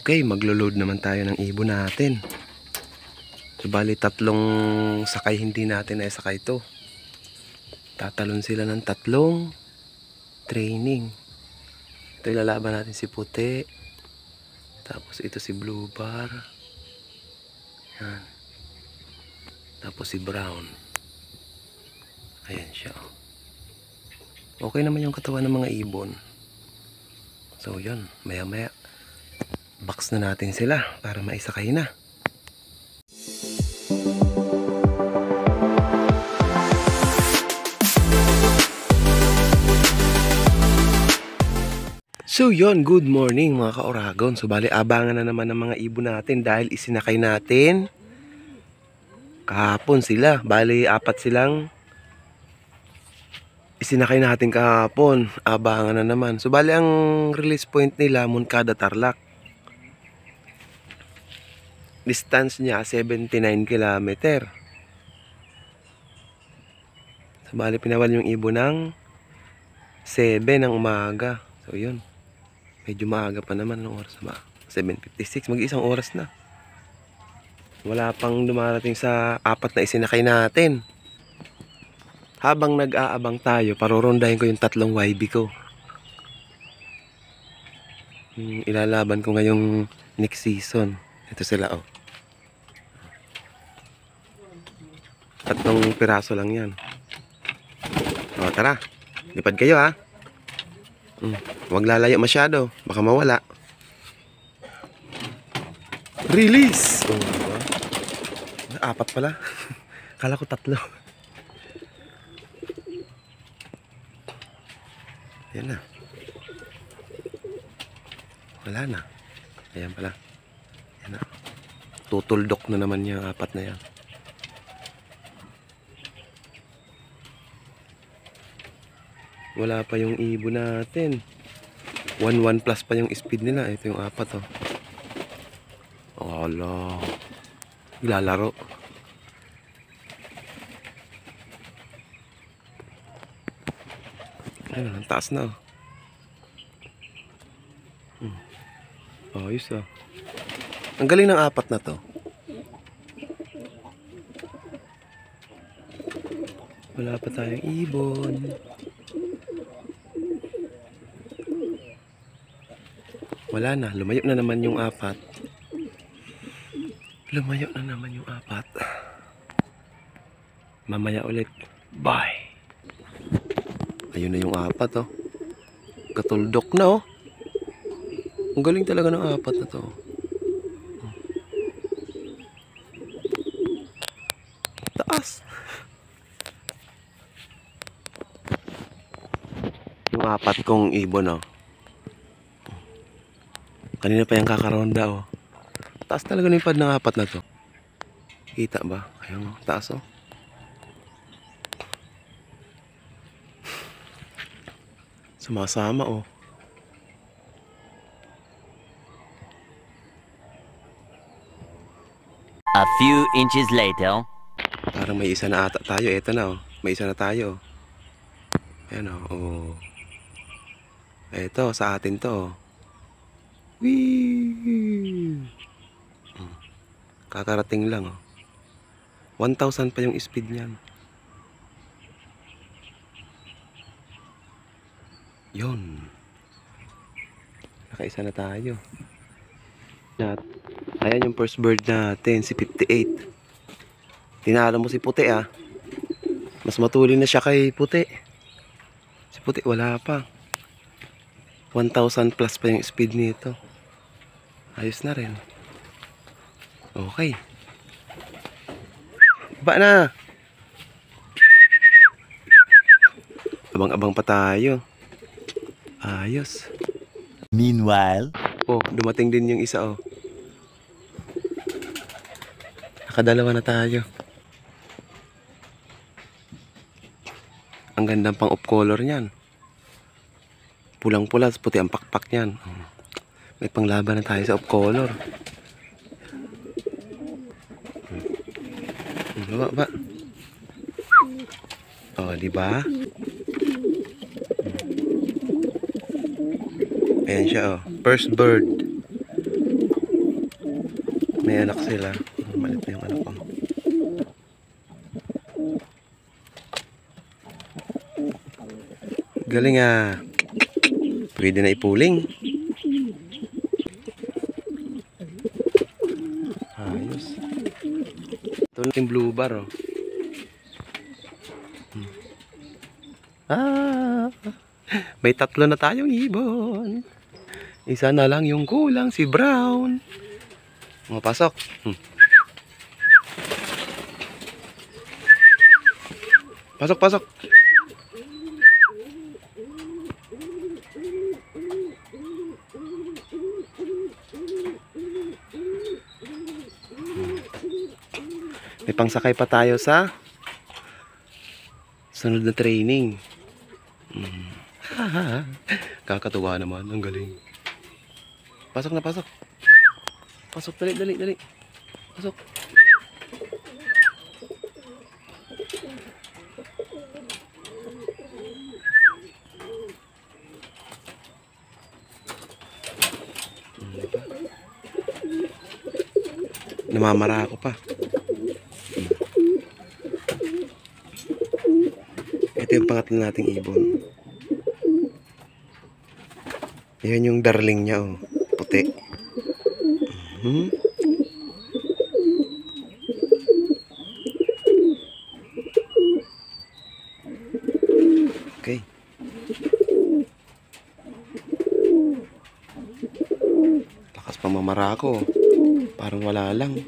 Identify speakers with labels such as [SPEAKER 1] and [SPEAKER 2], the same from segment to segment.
[SPEAKER 1] Okay, maglo-load naman tayo ng ibon natin. So, bali 3 sakay hindi natin ay sakay ito. Tatalon sila ng 3 training. Ito ilalaban natin si puti. Tapos ito si blue bar. Yan. Tapos si brown. Ayan siya. Okay naman yung katawan ng mga ibon. So yun, maya maya box na natin sila para maisakay na. So yun, good morning mga ka-Oragon. So bali abangan na naman ng mga ibon natin dahil isinakay natin kahapon sila. Bali 4 silang isinakay natin kahapon. Abangan na naman. So bali ang release point nila Moncada, Tarlac. Distance niya 79 km. So bali pinawal yung ibon ng 7 ng umaga. So yun. Medyo maaga pa naman ng oras ba? 7:56, mag-isang oras na. Wala pang dumarating sa 4 na isinakay natin. Habang nag-aabang tayo, parorondahin ko yung 3 YB ko. Ilalaban ko ngayong next season. Ito sila oh. 3 piraso lang yan. O tara, lipad kayo ha. Huwag lalayo masyado, baka mawala. Release! Oh, diba? 4 pala. Kala ko 3. Ayan na. Wala na. Ayan pala. Ayan na. Tutuldok na naman yung 4 na yan. Wala pa yung ibon natin. 1-1 plus pa yung speed nila. Ito yung 4 oh. Ala. Lalaro. Ayun, ang taas na oh. Ayos ah. Ang galing ng 4 na to. Wala pa tayong ibon. Wala na, lumayo na naman yung 4. Lumayo na naman yung 4. Mamaya ulit. Bye. Ayun na yung 4 oh. Katuldok na oh. Ang galing talaga ng 4 na to. Taas. Yung 4 kong ibon oh. Kanina pa yung kakaronda oh. Taas talaga ng pad ng 4 na to. Kita ba? Ayun oh, taas oh. Sumasama oh.
[SPEAKER 2] A few inches later.
[SPEAKER 1] Parang may isa na ata tayo. Eto na oh. May isa na tayo. Ayan oh. Oh. Eto sa atin to oh. Wee! Kakarating lang oh. 1,000 pa yung speed niyan. Yon. Nakaisa na tayo. Ayan yung first bird natin, si 58. Tinalo mo si puti ah. Mas matuli na siya kay puti. Si puti wala pa. 1,000 plus pa yung speed nito. Ayos na rin. Okay. Ba na. Abang-abang pa tayo. Ayos.
[SPEAKER 2] Meanwhile.
[SPEAKER 1] Oh, dumating din yung isa oh. Nakadalawa na tayo. Ang gandang pang off color niyan. Pulang-pula, puti ang pakpak niyan. May panglaban na tayo sa off color. Ba? Oh, di ba? Ayan siya oh. First bird. May anak sila. Malit na yung anak ko. Galing ah. Pwede na ipuling. Ayos. Ito na yung blue bar oh. Ah, may 3 na tayong ibon. Isa na lang yung kulang, si Brown. Mapasok. Pasok, pasok. May pangsakay pa tayo sa sunod na training. Kakatuwa naman, ang galing. Pasok na, pasok. Pasok, dali, dali, dali. Pasok. Namamara ako pa. Ito yung pangatlo nating ibon. Yan yung darling niya oh. Puti. Okay. Lakas pamamara ko. Parang wala lang.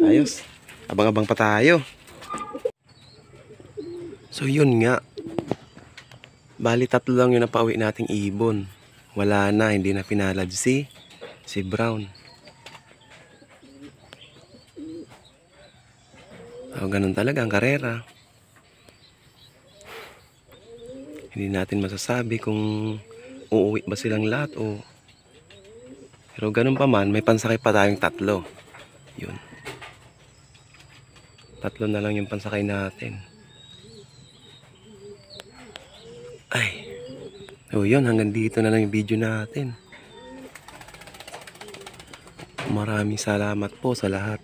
[SPEAKER 1] Ayos. Abang-abang pa tayo. So yun nga. Bali 3 lang yung napauwi nating ibon. Wala na, hindi na pinalad si Brown. So ganun talaga ang karera. Hindi natin masasabi kung uuwi ba silang lahat o... Pero ganun pa man, may pansakay pa tayong 3. Yun. 3 na lang yung pansakay natin. Ay. So yun, hanggang dito na lang yung video natin. Maraming salamat po sa lahat.